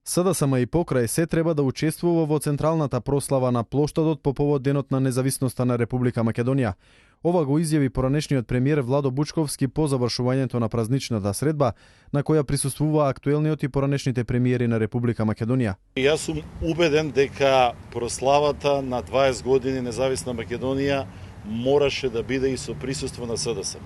СДСМ и покрај се треба да учествува во централната прослава на плоштадот по повод Денот на независноста на Република Македонија. Ова го изјави поранешниот премиер Владо Бучковски по завршувањето на празничната средба, на која присуствува актуелниот и поранешните премиери на Република Македонија. Јас сум убеден дека прославата на 20 години независна Македонија мораше да биде и со присуство на СДСМ.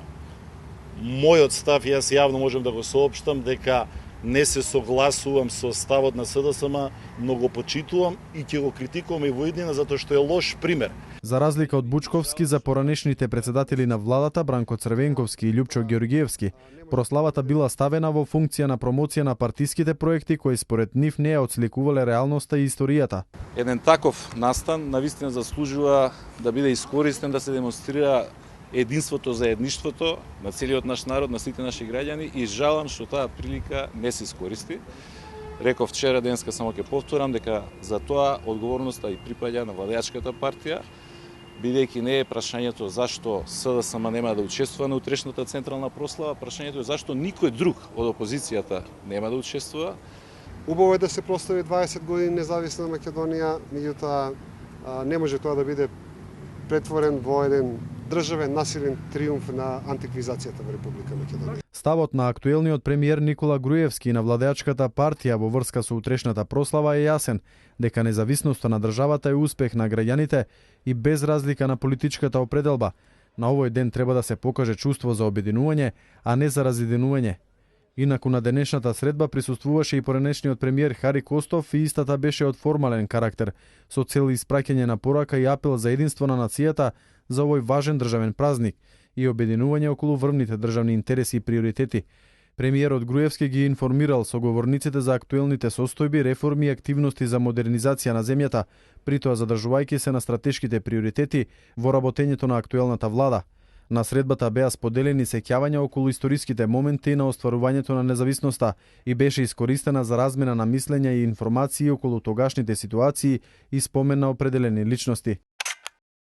Мојот став, јас јавно можам да го соопштам, дека не се согласувам со ставот на СДСМ, но го почитувам и ќе го критикувам и во иднина затоа што е лош пример. За разлика од Бучковски, за поранешните председатели на владата Бранко Црвенковски и Љупчо Георгиевски, прославата била ставена во функција на промоција на партиските проекти кои според нив не ја отсликувале реалноста и историјата. Еден таков настан навистина заслужува да биде искористен да се демонстрира единството за едништвото на целиот наш народ, на сите наши граѓани и жалам што таа прилика не се искористи. Реков вчера, денеска само ќе повторам дека за тоа одговорноста и припаѓа на владеачката партија, бидејќи не е прашањето зашто СДСМ нема да учествува на утрешната централна прослава, прашањето е зашто никој друг од опозицијата нема да учествува. Убаво е да се прослави 20 години независна Македонија, меѓутоа не може тоа да биде претворен во еден државен насилен триумф на антиквизацијата во Република Македонија. Ставот на актуелниот премиер Никола Груевски и на владеачката партија во врска со утрешната прослава е јасен, дека независноста на државата е успех на граѓаните и без разлика на политичката определба. На овој ден треба да се покаже чувство за обединување, а не за разединување. Инаку на денешната средба присуствуваше и поранешниот премиер Хари Костов и истата беше од формален карактер, со цел испраќање на порака и апел за единство на нацијата за овој важен државен празник и обединување околу врвните државни интереси и приоритети. Премиерот Груевски ги информирал соговорниците за актуелните состојби, реформи и активности за модернизација на земјата, притоа задржувајќи се на стратешките приоритети во работењето на актуелната влада. На средбата беа споделени сеќавања околу историските моменти на остварувањето на независноста и беше искористена за размена на мислења и информации околу тогашните ситуации и спомен на определени личности.